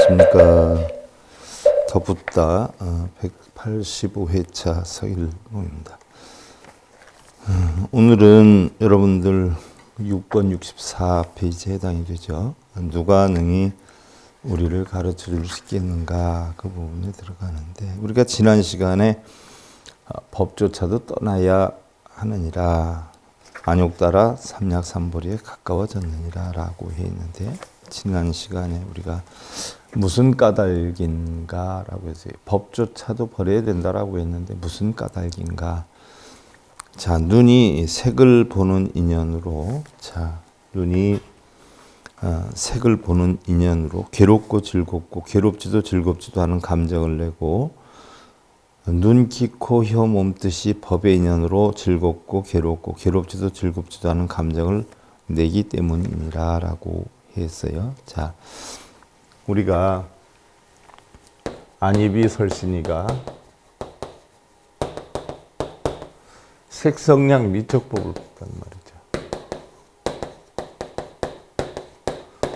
안녕하십니까. 더 붙다 185회차 서일모입니다. 오늘은 여러분들 6번 64페이지에 해당이 되죠. 누가 능히 우리를 가르쳐 줄 수 있겠는가, 그 부분에 들어가는데, 우리가 지난 시간에 법조차도 떠나야 하느니라, 안욕 따라 삼약삼보리에 가까워졌느니라 라고 했는데, 지난 시간에 우리가 무슨 까닭인가 라고 해서 법조차도 버려야 된다라고 했는데, 무슨 까닭인가. 자, 눈이 색을 보는 인연으로, 눈이 색을 보는 인연으로 괴롭고 즐겁고 괴롭지도 즐겁지도 않은 감정을 내고, 눈, 귀, 코, 혀, 몸뜻이 법의 인연으로 즐겁고 괴롭고 괴롭지도 즐겁지도 않은 감정을 내기 때문이라 라고 했어요. 자, 우리가 안입이 설신이가 색성량 미척법을 봤단 말이죠.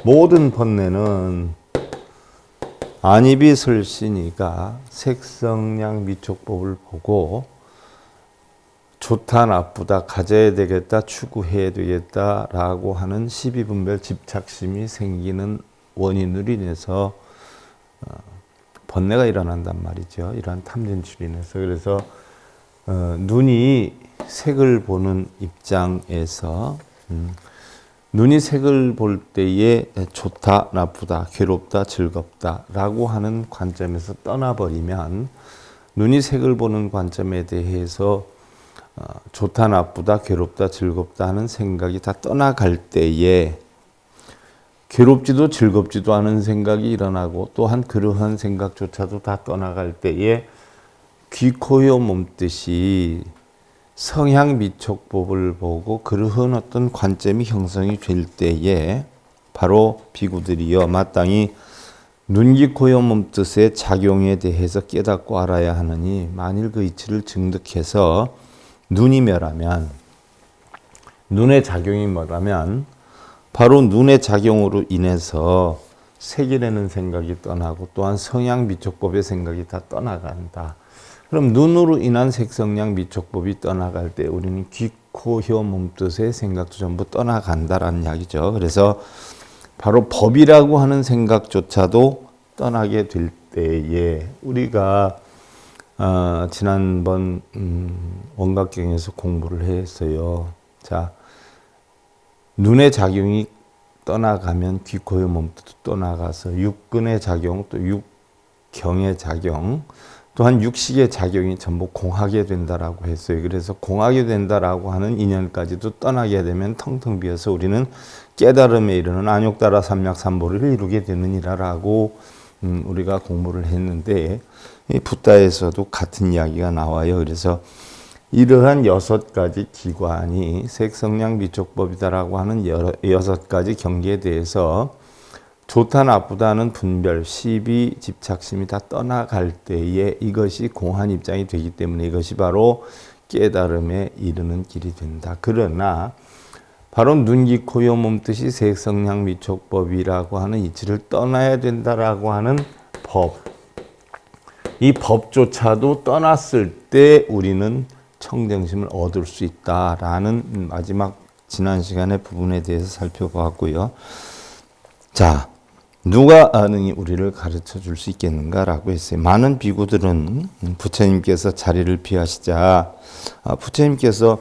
모든 번뇌는 안입이 설신이가 색성량 미촉법을 보고 좋다 나쁘다 가져야 되겠다 추구해야 되겠다 라고 하는 12분별 집착심이 생기는 원인으로 인해서 번뇌가 일어난단 말이죠. 이러한 탐진출로 인해서. 그래서 눈이 색을 보는 입장에서 눈이 색을 볼 때에 좋다, 나쁘다, 괴롭다, 즐겁다 라고 하는 관점에서 떠나버리면, 눈이 색을 보는 관점에 대해서 좋다, 나쁘다, 괴롭다, 즐겁다 하는 생각이 다 떠나갈 때에 괴롭지도 즐겁지도 않은 생각이 일어나고, 또한 그러한 생각조차도 다 떠나갈 때에 귀, 코, 혀, 몸뜻이 성향 미촉법을 보고 그러한 어떤 관점이 형성이 될 때에 바로 비구들이여 마땅히 눈, 귀, 코, 혀, 몸뜻의 작용에 대해서 깨닫고 알아야 하느니, 만일 그 이치를 증득해서 눈이 멸하면, 눈의 작용이 뭐라면 바로 눈의 작용으로 인해서 색이라는 생각이 떠나고, 또한 성향 미촉법의 생각이 다 떠나간다. 그럼 눈으로 인한 색성량 미촉법이 떠나갈 때 우리는 귀, 코, 혀, 몸뜻의 생각도 전부 떠나간다라는 이야기죠. 그래서 바로 법이라고 하는 생각조차도 떠나게 될 때에 우리가 지난번 원각경에서 공부를 했어요. 자, 눈의 작용이 떠나가면 귀, 코, 혀, 몸뜻도 떠나가서 육근의 작용, 또 육경의 작용, 또한 육식의 작용이 전부 공하게 된다라고 했어요. 그래서 공하게 된다라고 하는 인연까지도 떠나게 되면 텅텅 비어서 우리는 깨달음에 이르는 안욕 따라 삼약삼보리를 이루게 되느니라라고 우리가 공부를 했는데, 이 붓다에서도 같은 이야기가 나와요. 그래서 이러한 6가지 기관이 색성량 미촉법이다라고 하는 6가지 경계에 대해서 좋다 나쁘다는 분별, 시비, 집착심이 다 떠나갈 때에 이것이 공한 입장이 되기 때문에 이것이 바로 깨달음에 이르는 길이 된다. 그러나 바로 눈, 귀, 코, 혀, 몸뜻이 색성량 미촉법이라고 하는 이치를 떠나야 된다라고 하는 법, 이 법조차도 떠났을 때 우리는 청정심을 얻을 수 있다라는 마지막 지난 시간의 부분에 대해서 살펴보았고요. 자, 누가 능히 우리를 가르쳐 줄 수 있겠는가라고 했어요. 많은 비구들은 부처님께서 자리를 피하시자 부처님께서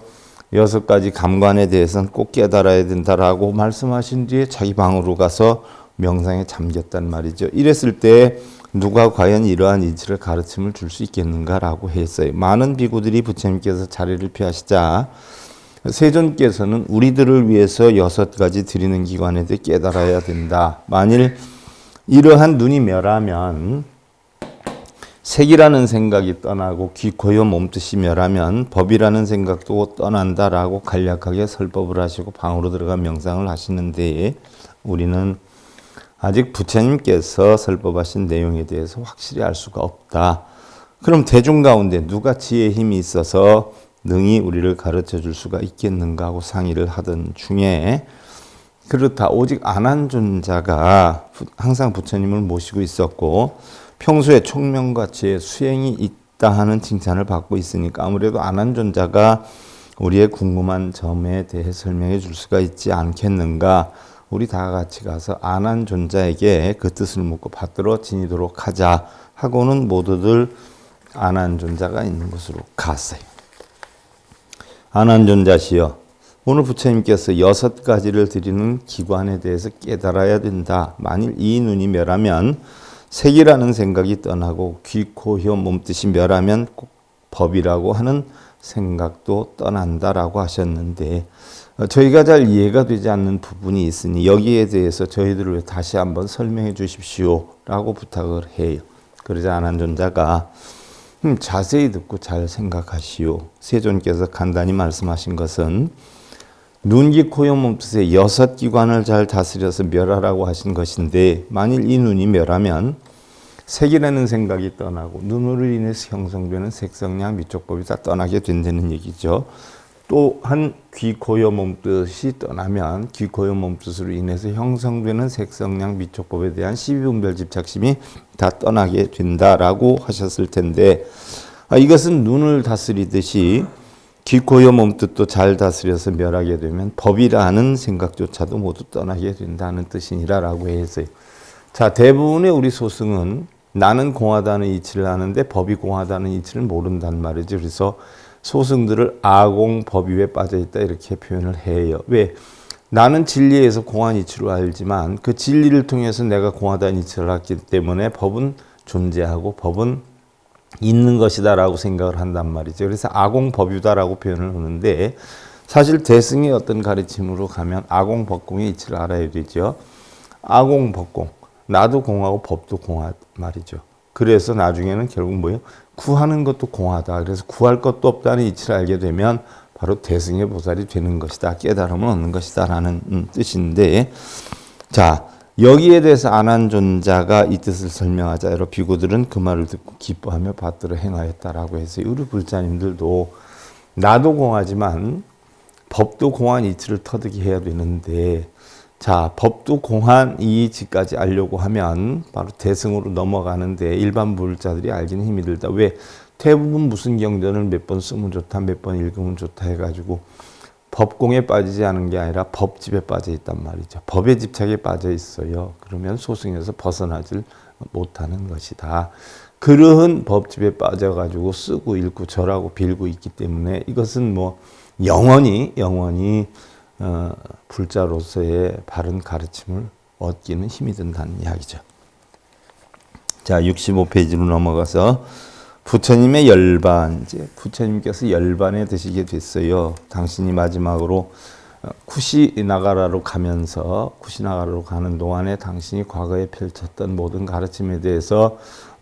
6가지 감관에 대해서는 꼭 깨달아야 된다라고 말씀하신 뒤에 자기 방으로 가서 명상에 잠겼단 말이죠. 이랬을 때 누가 과연 이러한 이치를 가르침을 줄 수 있겠는가라고 했어요. 많은 비구들이 부처님께서 자리를 피하시자 세존께서는 우리들을 위해서 6가지 드리는 기관에 대해 깨달아야 된다. 만일 이러한 눈이 멸하면 색이라는 생각이 떠나고 귀, 코, 혀, 몸뜻이 멸하면 법이라는 생각도 떠난다라고 간략하게 설법을 하시고 방으로 들어가 명상을 하시는데, 우리는 아직 부처님께서 설법하신 내용에 대해서 확실히 알 수가 없다. 그럼 대중 가운데 누가 지혜의 힘이 있어서 능히 우리를 가르쳐 줄 수가 있겠는가 하고 상의를 하던 중에 그렇다. 오직 안한존자가 항상 부처님을 모시고 있었고 평소에 총명과 지혜, 수행이 있다 하는 칭찬을 받고 있으니까 아무래도 안한존자가 우리의 궁금한 점에 대해 설명해 줄 수가 있지 않겠는가. 우리 다 같이 가서 안한존자에게 그 뜻을 묻고 받들어 지니도록 하자 하고는 모두들 안한존자가 있는 곳으로 갔어요. 안한존자시여, 오늘 부처님께서 6가지를 드리는 기관에 대해서 깨달아야 된다. 만일 이 눈이 멸하면 색이라는 생각이 떠나고 귀, 코, 혀, 몸뜻이 멸하면 꼭 법이라고 하는 생각도 떠난다라고 하셨는데 저희가 잘 이해가 되지 않는 부분이 있으니 여기에 대해서 저희들을 다시 한번 설명해 주십시오 라고 부탁을 해요. 그러자 안한존자가 자세히 듣고 잘 생각하시오. 세존께서 간단히 말씀하신 것은 눈, 귀, 코, 혀, 몸뜻의 6기관을 잘 다스려서 멸하라고 하신 것인데 만일 이 눈이 멸하면 색이라는 생각이 떠나고 눈으로 인해서 형성되는 색성량 미촉법이 다 떠나게 된다는 얘기죠. 또한 귀, 코, 혀, 몸뜻이 떠나면 귀, 코, 혀, 몸뜻으로 인해서 형성되는 색성량 미촉법에 대한 시비분별 집착심이 다 떠나게 된다라고 하셨을 텐데 이것은 눈을 다스리듯이 귀, 코, 혀, 몸뜻도 잘 다스려서 멸하게 되면 법이라는 생각조차도 모두 떠나게 된다는 뜻이니라라고 해서요. 자, 대부분의 우리 소승은 나는 공하다는 이치를 아는데 법이 공하다는 이치를 모른단 말이죠. 그래서 소승들을 아공 법위에 빠져있다 이렇게 표현을 해요. 왜? 나는 진리에서 공한 이치로 알지만 그 진리를 통해서 내가 공하다는 이치를 알기 때문에 법은 존재하고 법은 있는 것이다 라고 생각을 한단 말이죠. 그래서 아공법유다라고 표현을 하는데 사실 대승의 어떤 가르침으로 가면 아공법공의 이치를 알아야 되죠. 아공법공, 나도 공하고 법도 공하 말이죠. 그래서 나중에는 결국 뭐예요? 구하는 것도 공하다. 그래서 구할 것도 없다는 이치를 알게 되면 바로 대승의 보살이 되는 것이다. 깨달음을 얻는 것이다 라는 뜻인데 자, 여기에 대해서 안한존자가 이 뜻을 설명하자 여러 비구들은 그 말을 듣고 기뻐하며 받들어 행하였다라고 해서 우리 불자님들도 나도 공하지만 법도 공한 이치를 터득이 해야 되는데 자, 법도 공한 이치까지 알려고 하면 바로 대승으로 넘어가는데 일반 불자들이 알기는 힘이 들다. 왜? 대부분 무슨 경전을 몇 번 쓰면 좋다, 몇 번 읽으면 좋다 해가지고 법공에 빠지지 않은 게 아니라 법집에 빠져 있단 말이죠. 법의 집착에 빠져 있어요. 그러면 소승에서 벗어나질 못하는 것이다. 그러한 법집에 빠져가지고 쓰고 읽고 절하고 빌고 있기 때문에 이것은 뭐 영원히 불자로서의 바른 가르침을 얻기는 힘이 든다는 이야기죠. 자, 65페이지로 넘어가서 부처님의 열반, 이제 부처님께서 열반에 드시게 됐어요. 당신이 마지막으로 쿠시나가라로 가면서 쿠시나가라로 가는 동안에 당신이 과거에 펼쳤던 모든 가르침에 대해서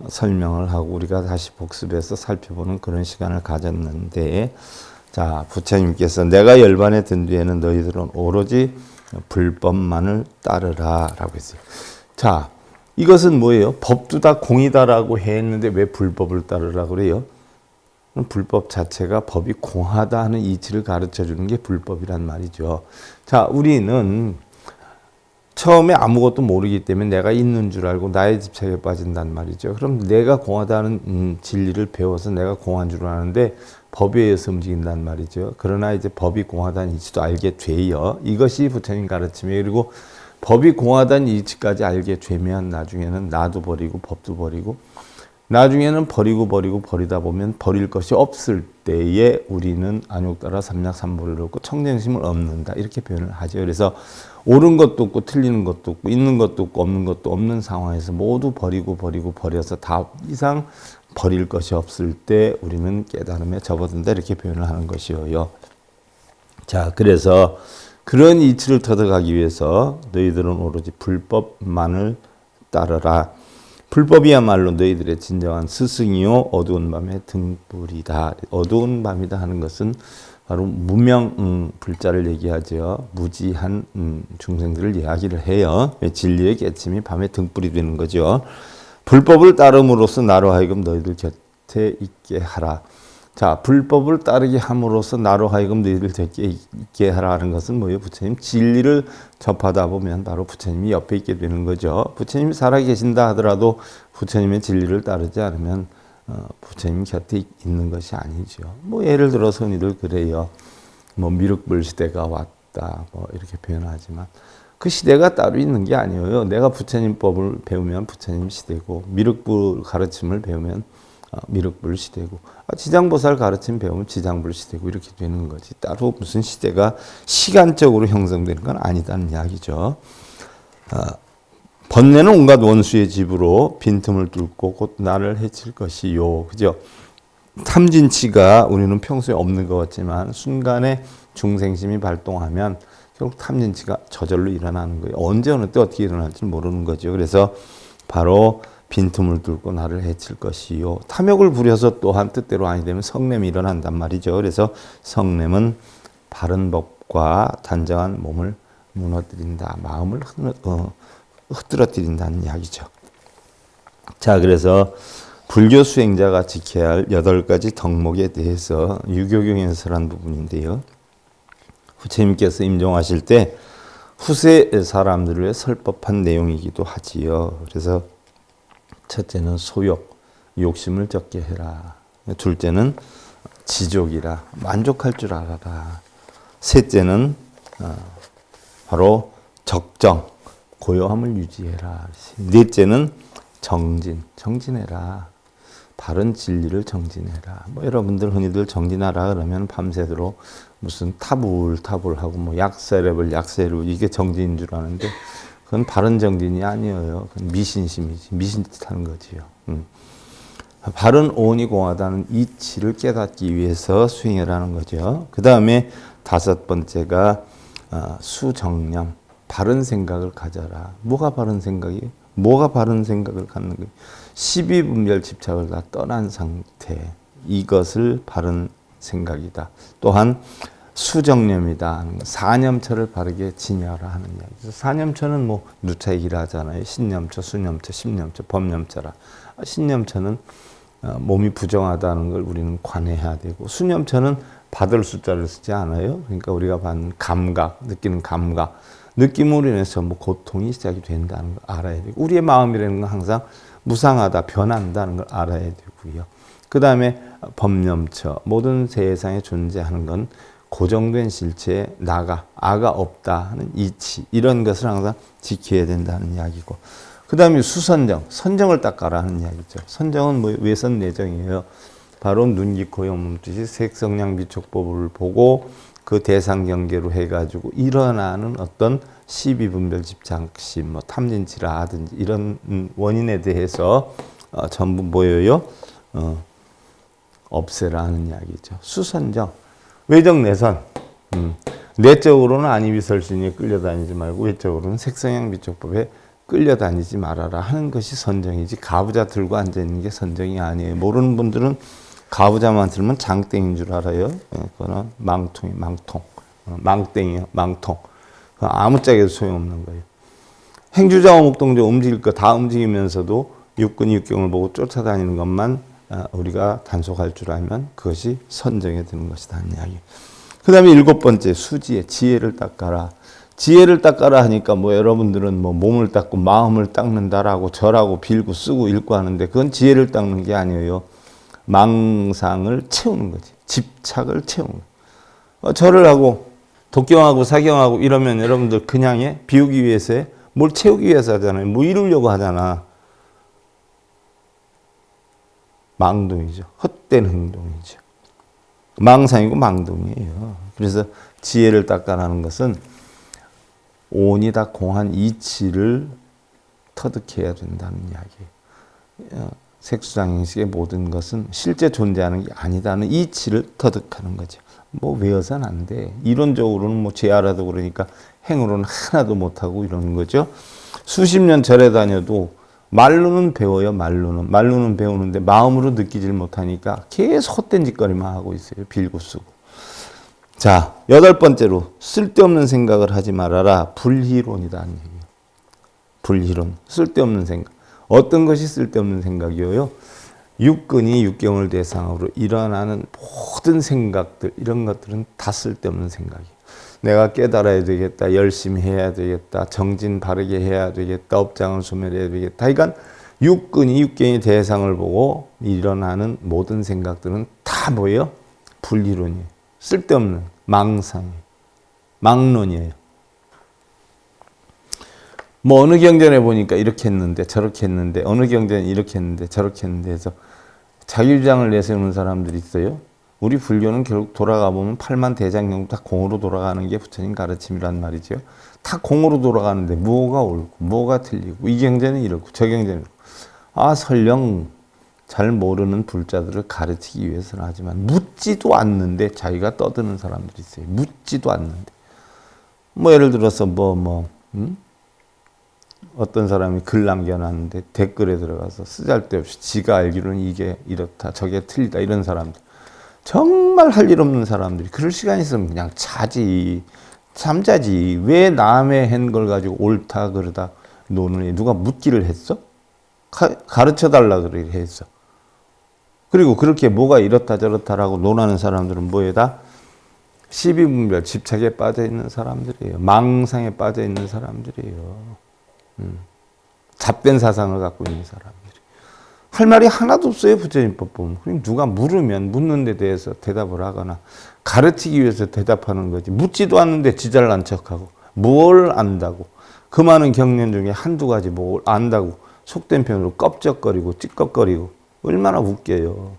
설명을 하고 우리가 다시 복습해서 살펴보는 그런 시간을 가졌는데 자, 부처님께서 내가 열반에 든 뒤에는 너희들은 오로지 불법만을 따르라 라고 했어요. 자, 이것은 뭐예요? 법도 다 공이다라고 했는데 왜 불법을 따르라 그래요? 불법 자체가 법이 공하다 하는 이치를 가르쳐 주는 게 불법이란 말이죠. 자, 우리는 처음에 아무것도 모르기 때문에 내가 있는 줄 알고 나의 집착에 빠진단 말이죠. 그럼 내가 공하다는 진리를 배워서 내가 공한 줄 아는데 법에 의해서 움직인단 말이죠. 그러나 이제 법이 공하다는 이치도 알게 돼요. 이것이 부처님 가르침이에요. 그리고 법이 공하다는 이치까지 알게 되면 나중에는 나도 버리고 법도 버리고 나중에는 버리고 버리다 보면 버릴 것이 없을 때에 우리는 안욕따라 삼략삼보를 얻고 청정심을 얻는다 이렇게 표현을 하죠. 그래서 옳은 것도 없고 틀리는 것도 없고 있는 것도 없고 없는 것도 없는 상황에서 모두 버려서 다 이상 버릴 것이 없을 때 우리는 깨달음에 접어든다 이렇게 표현을 하는 것이에요. 자, 그래서 그런 이치를 터득하기 위해서 너희들은 오로지 불법만을 따르라. 불법이야말로 너희들의 진정한 스승이요 어두운 밤의 등불이다. 어두운 밤이다 하는 것은 바로 무명 불자를 얘기하죠. 무지한 중생들을 이야기를 해요. 진리의 깨침이 밤의 등불이 되는 거죠. 불법을 따름으로써 나로 하여금 너희들 곁에 있게 하라. 자, 불법을 따르게 함으로써 나로 하여금 너희를 되게 있게 하라는 것은 뭐예요? 부처님 진리를 접하다 보면 바로 부처님이 옆에 있게 되는 거죠. 부처님이 살아계신다 하더라도 부처님의 진리를 따르지 않으면 부처님 곁에 있는 것이 아니죠. 뭐 예를 들어서 흔히들 그래요. 뭐 미륵불 시대가 왔다 뭐 이렇게 표현하지만 그 시대가 따로 있는 게 아니에요. 내가 부처님 법을 배우면 부처님 시대고 미륵불 가르침을 배우면 미륵불 시대고 지장보살 가르침 배우면 지장불 시대고 이렇게 되는 거지. 따로 무슨 시대가 시간적으로 형성되는 건 아니다는 이야기죠. 번뇌는 온갖 원수의 집으로 빈틈을 뚫고 곧 나를 해칠 것이요. 그죠? 탐진치가 우리는 평소에 없는 것 같지만 순간에 중생심이 발동하면 결국 탐진치가 저절로 일어나는 거예요. 언제 어느 때 어떻게 일어날지 모르는 거죠. 그래서 바로 빈틈을 뚫고 나를 해칠 것이요. 탐욕을 부려서 또한 뜻대로 아니 되면 성냄이 일어난단 말이죠. 그래서 성냄은 바른 법과 단정한 몸을 무너뜨린다. 마음을 흐트러뜨린다는 이야기죠. 자, 그래서 불교 수행자가 지켜야 할 8가지 덕목에 대해서 유교경에서란 부분인데요. 부처님께서 임종하실 때 후세 사람들을 위해 설법한 내용이기도 하지요. 그래서 첫째는 소욕, 욕심을 적게 해라. 둘째는 지족이라, 만족할 줄 알아라. 셋째는 바로 적정, 고요함을 유지해라. 넷째는 정진, 정진해라. 바른 진리를 정진해라. 뭐 여러분들 흔히들 정진하라 그러면 밤새도록 무슨 타불하고 뭐 약세랩을 이게 정진인 줄 아는데 그건 바른 정진이 아니에요. 그건 미신심이지. 미신짓하는 거지요. 바른 오온이 공하다는 이치를 깨닫기 위해서 수행하라는 거죠. 그 다음에 5번째가 수정념, 바른 생각을 가져라. 뭐가 바른 생각이에요? 뭐가 바른 생각을 갖는 거예요? 12분별 집착을 다 떠난 상태. 이것을 바른 생각이다. 또한 수정념이다. 사념처를 바르게 지녀라 하는 이야기죠. 사념처는 뭐 누차 얘기를 하잖아요. 신념처, 수념처, 심념처, 법념처라. 신념처는 몸이 부정하다는 걸 우리는 관해야 되고, 수념처는 받을 숫자를 쓰지 않아요. 그러니까 우리가 받는 감각, 느끼는 감각, 느낌으로 인해서 뭐 고통이 시작이 된다는 걸 알아야 되고, 우리의 마음이라는 건 항상 무상하다, 변한다는 걸 알아야 되고요. 그 다음에 법념처, 모든 세상에 존재하는 건 고정된 실체에 아가 없다 하는 이치, 이런 것을 항상 지켜야 된다는 이야기고, 그 다음에 수선정, 선정을 닦아라 하는 이야기죠. 선정은 뭐 외선내정이에요. 바로 눈, 귀, 코, 영, 몸짓이 색성량 미촉법을 보고 그 대상 경계로 해가지고 일어나는 어떤 12분별 집착심, 뭐 탐진치라 하든지 이런 원인에 대해서 전부 뭐예요? 없애라 하는 이야기죠. 수선정, 외적 내선. 내적으로는 안이비설신에 끌려다니지 말고 외적으로는 색성향 미촉법에 끌려다니지 말아라 하는 것이 선정이지, 가부좌 들고 앉아있는 게 선정이 아니에요. 모르는 분들은 가부좌만 들면 장땡인 줄 알아요. 그거는 망통. 망땡이요, 망통. 아무짝에도 소용없는 거예요. 행주자 오목동자 움직일 거 다 움직이면서도 육근 육경을 보고 쫓아다니는 것만 우리가 단속할 줄 알면 그것이 선정에 드는 것이다 하는 이야기. 그 다음에 7번째, 수지혜, 지혜를 닦아라. 지혜를 닦아라 하니까 뭐 여러분들은 뭐 몸을 닦고 마음을 닦는다라고 절하고 빌고 쓰고 읽고 하는데, 그건 지혜를 닦는 게 아니에요. 망상을 채우는 거지. 집착을 채우는 거예요. 절을 하고 독경하고 사경하고 이러면 여러분들 그냥 해? 비우기 위해서 해? 뭘 채우기 위해서 하잖아요. 뭐 이루려고 하잖아. 망동이죠. 헛된 행동이죠. 망상이고 망동이에요. 그래서 지혜를 닦아라는 것은 온이 다 공한 이치를 터득해야 된다는 이야기예요. 색수장행식의 모든 것은 실제 존재하는 게 아니다는 이치를 터득하는 거죠. 뭐 외워서는 안 돼. 이론적으로는 뭐 제아라도 그러니까 행으로는 하나도 못하고 이러는 거죠. 수십 년 절에 다녀도 말로는 배워요. 말로는 배우는데 마음으로 느끼질 못하니까 계속 헛된 짓거리만 하고 있어요. 빌고 쓰고. 자, 8번째로 쓸데없는 생각을 하지 말아라. 불희론이다 하는 얘기예요. 불희론, 쓸데없는 생각. 어떤 것이 쓸데없는 생각이에요? 육근이 육경을 대상으로 일어나는 모든 생각들, 이런 것들은 다 쓸데없는 생각이에요. 내가 깨달아야 되겠다, 열심히 해야 되겠다, 정진 바르게 해야 되겠다, 업장을 소멸해야 되겠다. 그러니까 육근이 육경의 대상을 보고 일어나는 모든 생각들은 다 뭐예요? 불이론이에요. 쓸데없는 망상이에요. 망론이에요. 뭐 어느 경전에 보니까 이렇게 했는데 저렇게 했는데, 어느 경전에 이렇게 했는데 저렇게 했는데 해서 자기 주장을 내세우는 사람들이 있어요. 우리 불교는 결국 돌아가 보면 8만 대장경 다 공으로 돌아가는 게 부처님 가르침이란 말이죠. 다 공으로 돌아가는데 뭐가 옳고 뭐가 틀리고, 이 경전은 이렇고 저 경전은 이렇고. 설령 잘 모르는 불자들을 가르치기 위해서는 하지만 묻지도 않는데 자기가 떠드는 사람들이 있어요. 묻지도 않는데. 뭐 예를 들어서 어떤 사람이 글 남겨놨는데 댓글에 들어가서 쓰잘데없이 지가 알기로는 이게 이렇다 저게 틀리다 이런 사람들, 정말 할 일 없는 사람들이 그럴 시간 있으면 그냥 자지, 잠자지. 왜 남의 한 걸 가지고 옳다 그러다 노느니. 누가 묻기를 했어? 가르쳐 달라 그러기를 했어. 그리고 그렇게 뭐가 이렇다 저렇다라고 논하는 사람들은 뭐에다? 시비분별, 집착에 빠져 있는 사람들이에요. 망상에 빠져 있는 사람들이에요. 잡된 사상을 갖고 있는 사람들이. 할 말이 하나도 없어요. 부처님법 보면. 그럼 누가 물으면 묻는 데 대해서 대답을 하거나 가르치기 위해서 대답하는 거지. 묻지도 않는데 지잘난 척하고 뭘 안다고. 그 많은 경륜 중에 한두 가지 뭘 안다고 속된 표현으로 껍적거리고 찌꺽거리고 얼마나 웃겨요.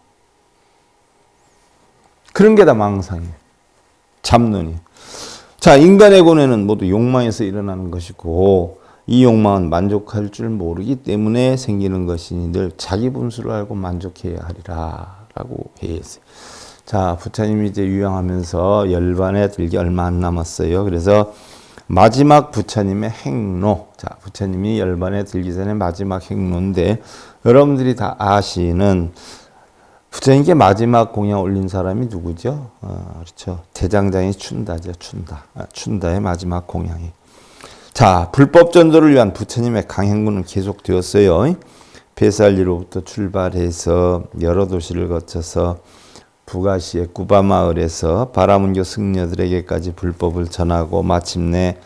그런 게 다 망상이에요. 잡론이. 자, 인간의 고뇌는 모두 욕망에서 일어나는 것이고, 이 욕망은 만족할 줄 모르기 때문에 생기는 것이니 늘 자기 분수를 알고 만족해야 하리라 라고 했어요. 자, 부처님이 이제 유양하면서 열반에 들기 얼마 안 남았어요. 그래서 마지막 부처님의 행로. 자, 부처님이 열반에 들기 전에 마지막 행로인데, 여러분들이 다 아시는 부처님께 마지막 공양 올린 사람이 누구죠? 그렇죠. 대장장이 춘다죠. 춘다의 마지막 공양이. 자, 불법 전도를 위한 부처님의 강행군은 계속되었어요. 베살리로부터 출발해서 여러 도시를 거쳐서 북아시의 구바마을에서 바라문교 승려들에게까지 불법을 전하고 마침내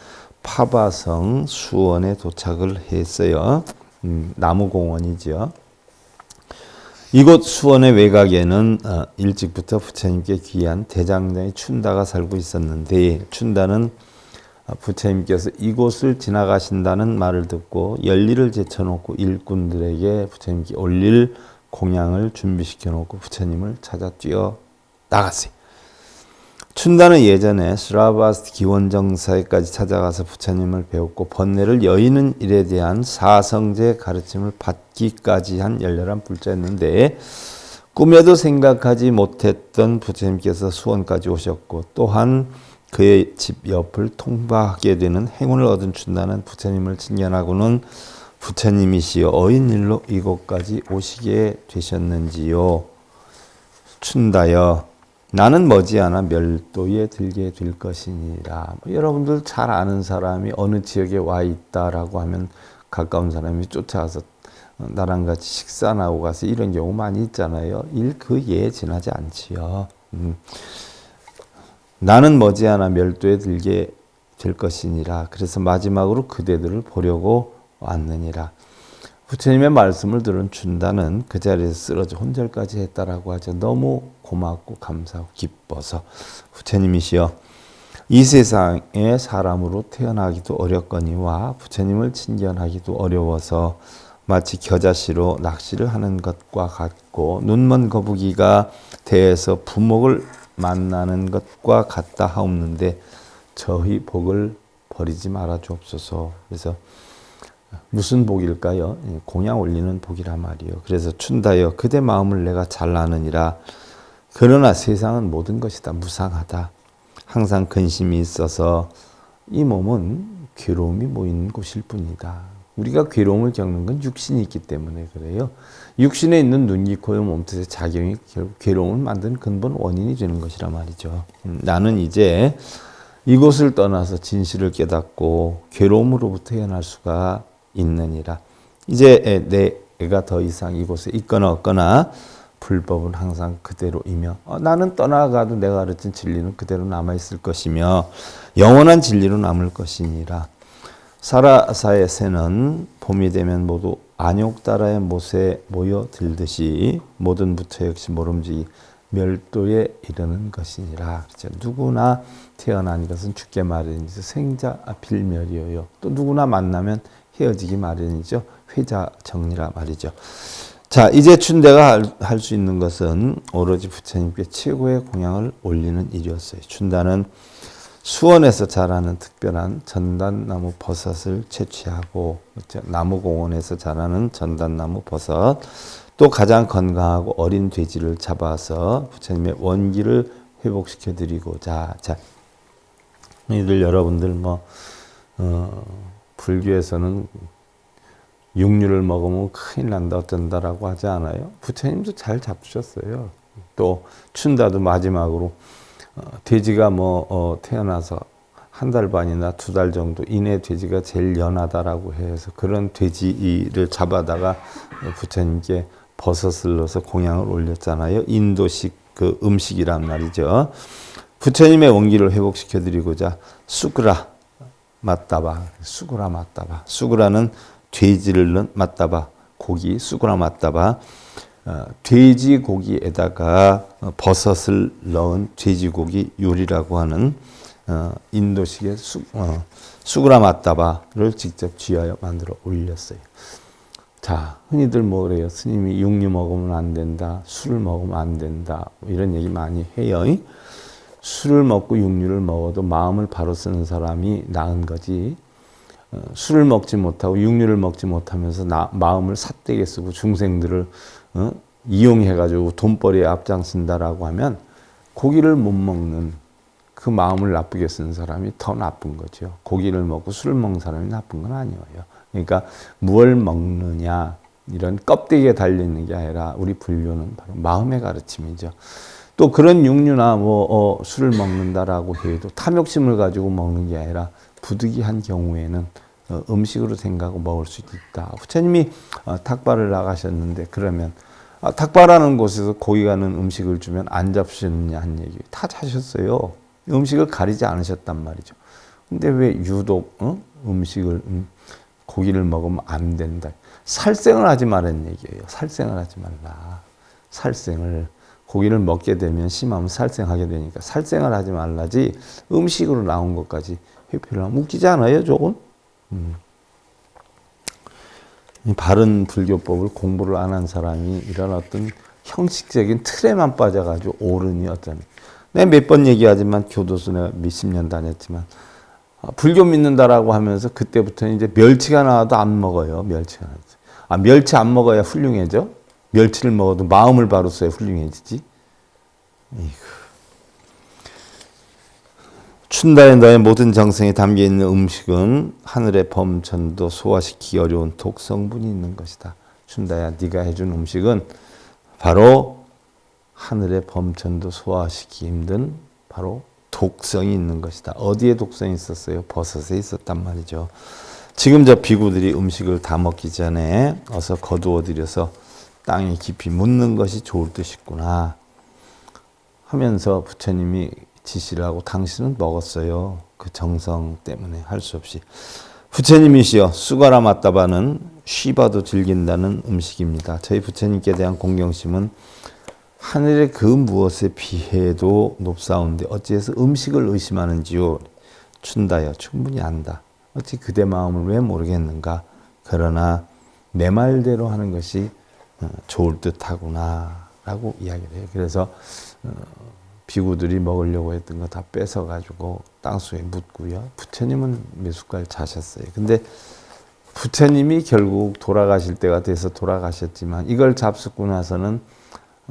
파바성 수원에 도착을 했어요. 나무공원이죠. 이곳 수원의 외곽에는 일찍부터 부처님께 귀한 대장장이 춘다가 살고 있었는데, 춘다는 부처님께서 이곳을 지나가신다는 말을 듣고 연리를 제쳐놓고 일꾼들에게 부처님께 올릴 공양을 준비시켜 놓고 부처님을 찾아 뛰어 나갔어요. 춘다는 예전에 스라바스티 기원정사에까지 찾아가서 부처님을 배웠고 번뇌를 여의는 일에 대한 사성제 가르침을 받기까지 한 열렬한 불자였는데, 꿈에도 생각하지 못했던 부처님께서 수원까지 오셨고 또한 그의 집 옆을 통과하게 되는 행운을 얻은 춘다는 부처님을 칭견하고는 부처님이시여 어인일로 이곳까지 오시게 되셨는지요. 춘다여 나는 머지않아 멸도에 들게 될 것이니라. 여러분들 잘 아는 사람이 어느 지역에 와 있다라고 하면 가까운 사람이 쫓아가서 나랑 같이 식사나 하고 가서 이런 경우 많이 있잖아요. 그 예에 지나지 않지요. 나는 머지않아 멸도에 들게 될 것이니라. 그래서 마지막으로 그대들을 보려고 왔느니라. 부처님의 말씀을 들은 춘다는 그 자리에서 쓰러져 혼절까지 했다라고 하죠. 너무 고맙고 감사하고 기뻐서 부처님이시여 이 세상에 사람으로 태어나기도 어렵거니와 부처님을 친견하기도 어려워서 마치 겨자씨로 낚시를 하는 것과 같고 눈먼 거북이가 대에서 부목을 만나는 것과 같다 하옵는데 저희 복을 버리지 말아 주옵소서. 그래서 무슨 복일까요? 공양 올리는 복이란 말이요. 그래서 춘다여 그대 마음을 내가 잘 아느니라. 그러나 세상은 모든 것이 다 무상하다. 항상 근심이 있어서 이 몸은 괴로움이 모이는 곳일 뿐이다. 우리가 괴로움을 겪는 건 육신이 있기 때문에 그래요. 육신에 있는 눈, 귀, 코, 몸뜻의 작용이 결국 괴로움을 만드는 근본 원인이 되는 것이라 말이죠. 나는 이제 이곳을 떠나서 진실을 깨닫고 괴로움으로부터 헤어날 수가 있느니라. 이제 내 내가 더 이상 이곳에 있거나 없거나 불법은 항상 그대로이며 나는 떠나가도 내가 가르친 진리는 그대로 남아있을 것이며 영원한 진리로 남을 것이니라. 사라사의 새는 봄이 되면 모두 안욕따라의 못에 모여들듯이 모든 부처 역시 모름지기 멸도에 이르는 것이니라. 그렇죠. 누구나 태어난 것은 죽게 마련이죠. 생자 필멸이요. 또 누구나 만나면 헤어지기 마련이죠. 회자정리라 말이죠. 자, 이제 춘대가 할 수 있는 것은 오로지 부처님께 최고의 공양을 올리는 일이었어요. 춘다는 수원에서 자라는 특별한 전단나무 버섯을 채취하고, 그렇죠? 나무공원에서 자라는 전단나무 버섯, 또 가장 건강하고 어린 돼지를 잡아서 부처님의 원기를 회복시켜 드리고자. 자, 이들 여러분들 불교에서는 육류를 먹으면 큰일 난다 어쩐다라고 하지 않아요? 부처님도 잘 잡수셨어요. 또 춘다도 마지막으로 돼지가 태어나서 한 달 반이나 2달 정도 이내 돼지가 제일 연하다라고 해서 그런 돼지를 잡아다가 부처님께 버섯을 넣어서 공양을 올렸잖아요. 인도식 그 음식이란 말이죠. 부처님의 원기를 회복시켜 드리고자 수그라 맞다바, 수그라 맞다바. 수그라는 돼지를 넣은 맞다바, 고기, 수그라 맞다바. 돼지 고기에다가 버섯을 넣은 돼지고기 요리라고 하는 인도식의 수그라 맞다바를 직접 쥐하여 만들어 올렸어요. 자, 흔히들 뭐래요? 스님이 육류 먹으면 안 된다, 술을 먹으면 안 된다, 이런 얘기 많이 해요. 술을 먹고 육류를 먹어도 마음을 바로 쓰는 사람이 나은 거지. 술을 먹지 못하고 육류를 먹지 못하면서 마음을 삿되게 쓰고 중생들을 이용해가지고 돈벌이에 앞장쓴다라고 하면 고기를 못 먹는 그 마음을 나쁘게 쓰는 사람이 더 나쁜 거죠. 고기를 먹고 술을 먹는 사람이 나쁜 건 아니에요. 그러니까 무엇을 먹느냐 이런 껍데기에 달려있는 게 아니라 우리 불교는 바로 마음의 가르침이죠. 또 그런 육류나 술을 먹는다라고 해도 탐욕심을 가지고 먹는 게 아니라 부득이한 경우에는 음식으로 생각하고 먹을 수 있다. 부처님이 탁발을 나가셨는데 그러면 탁발하는 곳에서 고기 가는 음식을 주면 안 잡수셨느냐 한 얘기 다 자셨어요. 음식을 가리지 않으셨단 말이죠. 근데 왜 유독 음식을 고기를 먹으면 안 된다. 살생을 하지 말라는 얘기예요. 살생을 하지 말라. 살생을 고기를 먹게 되면 심하면 살생하게 되니까 살생을 하지 말라지 음식으로 나온 것까지 회피를 하면 웃기지 않아요, 조금? 바른 불교법을 공부를 안 한 사람이 이런 어떤 형식적인 틀에만 빠져가지고 옳으니 어쩌니. 내가 몇 번 얘기하지만 교도소 내가 몇십 년 다녔지만 불교 믿는다라고 하면서 그때부터는 이제 멸치가 나와도 안 먹어요. 멸치가 나와도. 멸치 안 먹어야 훌륭해져? 멸치를 먹어도 마음을 바로 써야 훌륭해지지? 춘다에 너의 모든 정성이 담겨있는 음식은 하늘의 범천도 소화시키기 어려운 독성분이 있는 것이다. 춘다야, 네가 해준 음식은 바로 하늘의 범천도 소화시키기 힘든 바로 독성이 있는 것이다. 어디에 독성이 있었어요? 버섯에 있었단 말이죠. 지금 저 비구들이 음식을 다 먹기 전에 어서 거두어 들여서 땅에 깊이 묻는 것이 좋을 듯이구나 하면서 부처님이 지시를 하고 당신은 먹었어요. 그 정성 때문에 할 수 없이. 부처님이시여 수가라 맞다바는 쉬봐도 즐긴다는 음식입니다. 저희 부처님께 대한 공경심은 하늘의 그 무엇에 비해도 높사온데 어찌해서 음식을 의심하는지요. 춘다여 충분히 안다. 어찌 그대 마음을 왜 모르겠는가. 그러나 내 말대로 하는 것이 좋을 듯하구나 라고 이야기를 해요. 그래서 비구들이 먹으려고 했던 거 다 뺏어가지고 땅속에 묻고요. 부처님은 몇 숟갈 자셨어요. 근데 부처님이 결국 돌아가실 때가 돼서 돌아가셨지만 이걸 잡숫고 나서는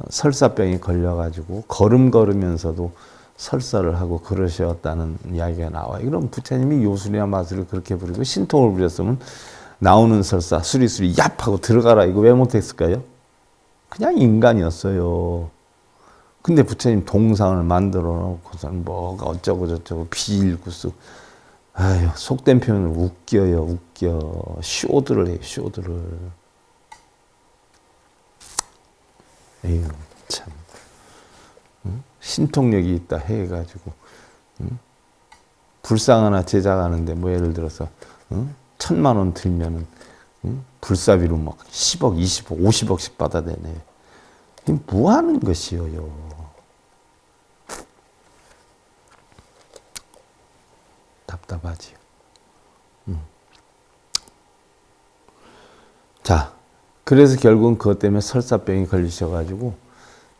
설사병이 걸려가지고 걸으면서도 설사를 하고 그러셨다는 이야기가 나와요. 그럼 부처님이 요술이나 마술을 그렇게 부리고 신통을 부렸으면 나오는 설사 수리수리 얍 하고 들어가라 이거 왜 못했을까요? 그냥 인간이었어요. 근데 부처님 동상을 만들어 놓고선 뭐가 어쩌고 저쩌고 비일구수 아유 속된 표현을 웃겨요. 쇼들을 해요. 쇼들을. 에휴, 참. 신통력이 있다 해가지고, 불상 하나 제작하는데, 뭐 예를 들어서, 1,000만 원 들면은, 불사비로 막 10억, 20억, 50억씩 받아내네. 이게 뭐 하는 것이요? 답답하지요. 자, 그래서 결국은 그것 때문에 설사병이 걸리셔가지고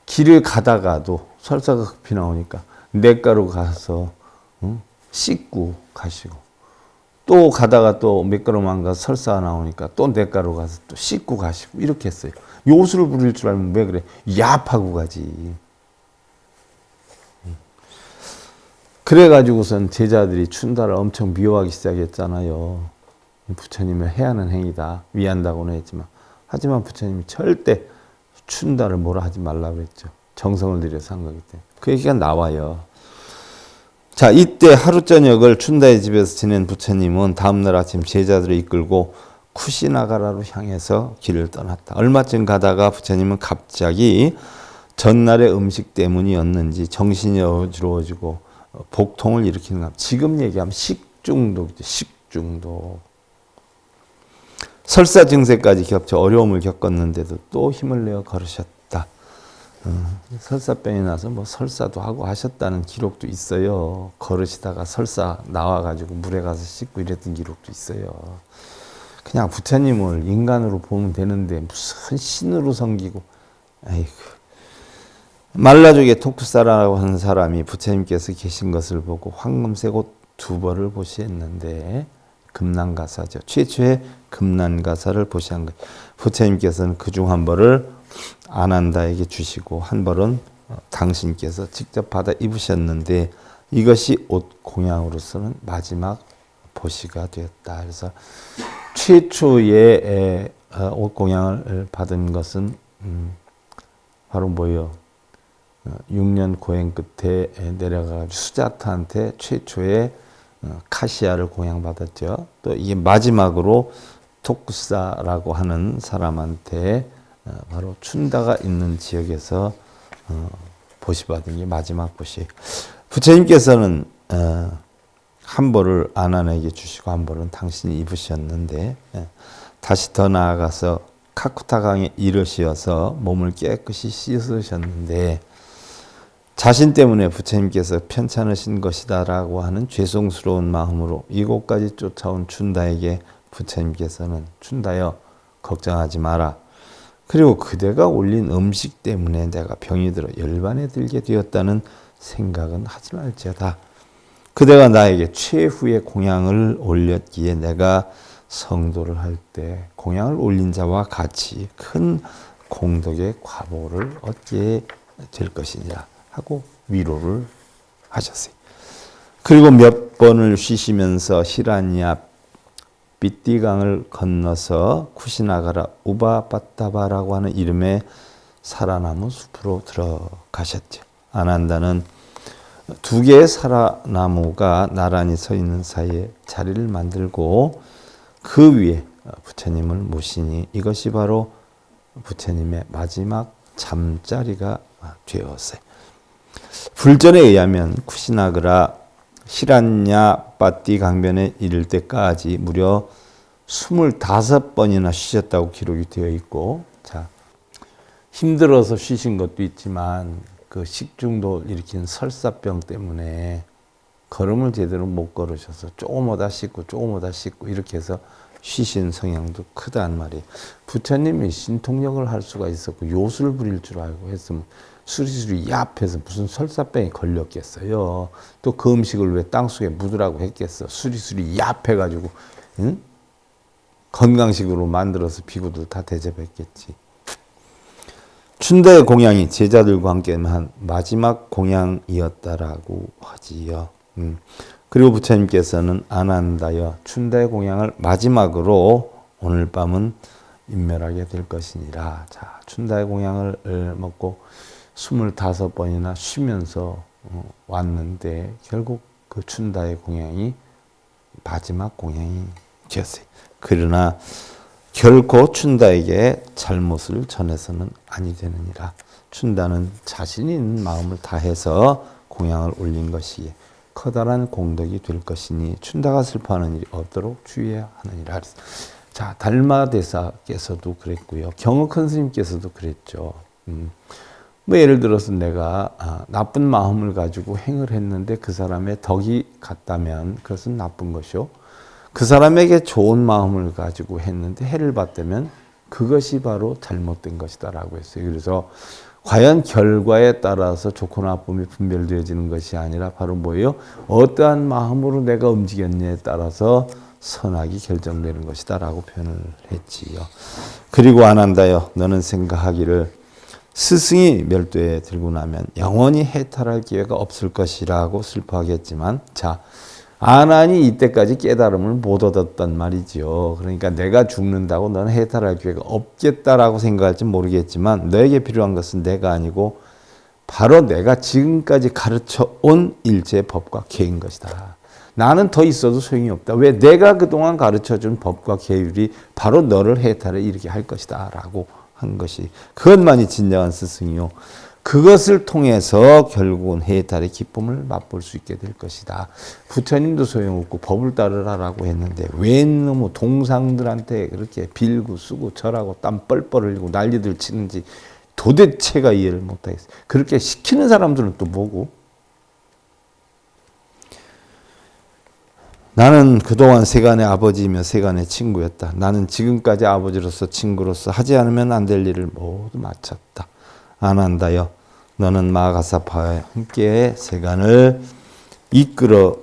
길을 가다가도 설사가 급히 나오니까 냇가로 가서 씻고 가시고, 또 가다가 또 몇 걸음만 가서 설사가 나오니까 또 냇가로 가서 또 씻고 가시고 이렇게 했어요. 요술을 부릴 줄 알면 왜 그래? 야합하고 가지. 그래가지고선 제자들이 춘다를 엄청 미워하기 시작했잖아요. 부처님을 해하는 행위다. 위한다고는 했지만. 하지만 부처님이 절대 춘다를 뭐라 하지 말라고 했죠. 정성을 들여서 한 거기 때문에. 그 얘기가 나와요. 자, 이때 하루 저녁을 춘다의 집에서 지낸 부처님은 다음날 아침 제자들을 이끌고 쿠시나가라로 향해서 길을 떠났다. 얼마쯤 가다가 부처님은 갑자기 전날의 음식 때문이었는지 정신이 어지러워지고 복통을 일으키는 것. 지금 얘기하면 식중독이죠. 식중독. 설사 증세까지 겹쳐 어려움을 겪었는데도 또 힘을 내어 걸으셨다. 설사병이 나서 뭐 설사도 하고 하셨다는 기록도 있어요. 걸으시다가 설사 나와가지고 물에 가서 씻고 이랬던 기록도 있어요. 그냥 부처님을 인간으로 보면 되는데 무슨 신으로 섬기고. 아이고. 말라족의 토쿠사라고 하는 사람이 부처님께서 계신 것을 보고 황금색 옷 2벌을 보시했는데, 금난가사죠. 최초의 금난가사를 보시한 거예요. 부처님께서는 그중 한 벌을 아난다에게 주시고 한 벌은 당신께서 직접 받아 입으셨는데, 이것이 옷 공양으로서는 마지막 보시가 되었다. 그래서 최초의 옷 공양을 받은 것은 바로 뭐예요? 6년 고행 끝에 내려가 수자타한테 최초의 카시아를 공양받았죠. 또 이게 마지막으로 토쿠사라고 하는 사람한테 바로 춘다가 있는 지역에서 보시받은 게 마지막 보시. 부처님께서는 한 벌을 아난에게 주시고 한 벌은 당신이 입으셨는데, 다시 더 나아가서 카쿠타강에 이르시어서 몸을 깨끗이 씻으셨는데, 자신 때문에 부처님께서 편찮으신 것이다라고 하는 죄송스러운 마음으로 이곳까지 쫓아온 춘다에게 부처님께서는 춘다여 걱정하지 마라. 그리고 그대가 올린 음식 때문에 내가 병이 들어 열반에 들게 되었다는 생각은 하지 말지어다. 그대가 나에게 최후의 공양을 올렸기에 내가 성도를 할 때 공양을 올린 자와 같이 큰 공덕의 과보를 얻게 될 것이니라 하고 위로를 하셨어요. 그리고 몇 번을 쉬시면서 히라냐 빗디강을 건너서 쿠시나가라 우바바타바라고 하는 이름의 사라나무 숲으로 들어가셨죠. 아난다는 2개의 사라나무가 나란히 서 있는 사이에 자리를 만들고 그 위에 부처님을 모시니 이것이 바로 부처님의 마지막 잠자리가 되었어요. 불전에 의하면 쿠시나가라 히란야 빠띠 강변에 이를 때까지 무려 25번이나 쉬셨다고 기록이 되어 있고, 자, 힘들어서 쉬신 것도 있지만 그 식중독 일으킨 설사병 때문에 걸음을 제대로 못 걸으셔서 조금 오다 씻고 조금 오다 씻고 이렇게 해서 쉬신 성향도 크다는 말이에요. 부처님이 신통력을 할 수가 있었고 요술 부릴 줄 알고 했으면 수리수리 야합해서 무슨 설사병이 걸렸겠어요. 또 그 음식을 왜 땅속에 묻으라고 했겠어. 수리수리 야합해가지고 응? 건강식으로 만들어서 비구들 다 대접했겠지. 춘다의 공양이 제자들과 함께한 마지막 공양이었다라고 하지요. 그리고 부처님께서는 아난다여 춘다의 공양을 마지막으로 오늘 밤은 인멸하게 될 것이니라. 자, 춘다의 공양을 먹고 25번이나 쉬면서 왔는데 결국 그 춘다의 공양이 마지막 공양이 되었어요. 그러나 결코 춘다에게 잘못을 전해서는 아니 되느니라. 춘다는 자신 있는 마음을 다해서 공양을 올린 것이 커다란 공덕이 될 것이니 춘다가 슬퍼하는 일이 없도록 주의해야 하느니라. 자, 달마대사께서도 그랬고요. 경옥큰 스님께서도 그랬죠. 뭐 예를 들어서 내가 나쁜 마음을 가지고 행을 했는데 그 사람의 덕이 갔다면 그것은 나쁜 것이요. 그 사람에게 좋은 마음을 가지고 했는데 해를 봤다면 그것이 바로 잘못된 것이다라고 했어요. 그래서 과연 결과에 따라서 좋고 나쁨이 분별되어지는 것이 아니라 바로 뭐예요? 어떠한 마음으로 내가 움직였냐에 따라서 선악이 결정되는 것이다 라고 표현을 했지요. 그리고 안 한다요. 너는 생각하기를 스승이 멸도에 들고 나면 영원히 해탈할 기회가 없을 것이라고 슬퍼하겠지만, 자, 아난이 이때까지 깨달음을 못 얻었단 말이죠. 그러니까 내가 죽는다고 너는 해탈할 기회가 없겠다라고 생각할지 모르겠지만 너에게 필요한 것은 내가 아니고 바로 내가 지금까지 가르쳐 온 일체의 법과 계인 것이다. 나는 더 있어도 소용이 없다. 왜? 내가 그동안 가르쳐준 법과 계율이 바로 너를 해탈에 이르게 할 것이다 라고 한 것이, 그것만이 진정한 스승이요. 그것을 통해서 결국은 해탈의 기쁨을 맛볼 수 있게 될 것이다. 부처님도 소용없고 법을 따르라라고 했는데 왜 너무 동상들한테 그렇게 빌고 쓰고 절하고 땀 뻘뻘 흘리고 난리들 치는지 도대체가 이해를 못하겠어요. 그렇게 시키는 사람들은 또 뭐고? 나는 그동안 세간의 아버지이며 세간의 친구였다. 나는 지금까지 아버지로서 친구로서 하지 않으면 안 될 일을 모두 마쳤다. 안 한다여. 너는 마가사파와 함께 세간을 이끌어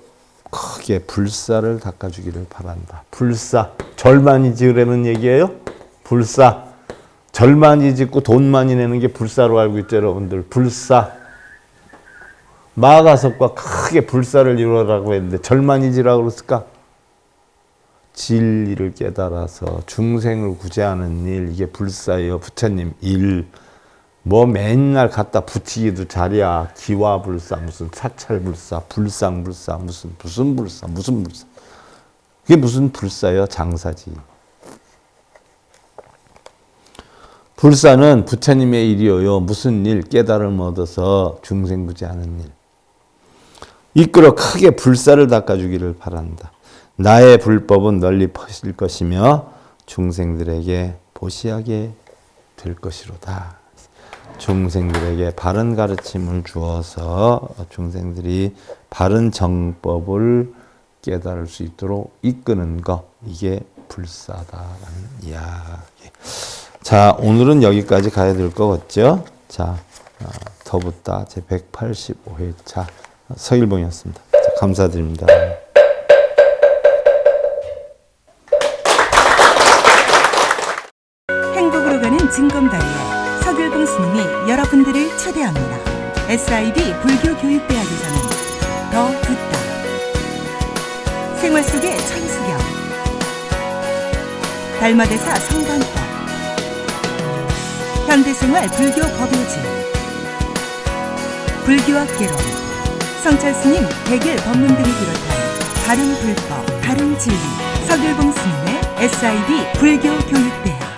크게 불사를 닦아주기를 바란다. 불사. 절 많이 지으라는 얘기예요? 불사. 절 많이 짓고 돈 많이 내는 게 불사로 알고 있죠, 여러분들. 불사. 마가섭과 크게 불사를 이루라고 했는데 절 많이 지라고 그랬을까? 진리를 깨달아서 중생을 구제하는 일, 이게 불사예요. 부처님 일. 뭐 맨날 갖다 붙이기도 잘이야. 기와불사, 무슨 사찰불사, 불상불사, 무슨 불사. 그게 무슨 불사예요? 장사지. 불사는 부처님의 일이요. 무슨 일? 깨달음을 얻어서 중생 구제하는 일. 이끌어 크게 불사를 닦아주기를 바란다. 나의 불법은 널리 퍼질 것이며 중생들에게 보시하게 될 것이로다. 중생들에게 바른 가르침을 주어서 중생들이 바른 정법을 깨달을 수 있도록 이끄는 것, 이게 불사다라는 이야기. 자, 오늘은 여기까지 가야 될 것 같죠? 자, 더 붙다 제 185회차 서일봉이었습니다. 자, 감사드립니다. 행복으로 가는 징검다리에 서길봉 스님이 여러분들을 초대합니다. SIB 불교교육대학에서는 더 듣다, 생활 속의 천수경, 달마대사 성관법, 현대생활 불교 법요지, 불교학개론, 성찰스님 백일 법문 등을 비롯한 다른 불법, 다른 진리, 서길봉 스님의 SIB 불교교육대학.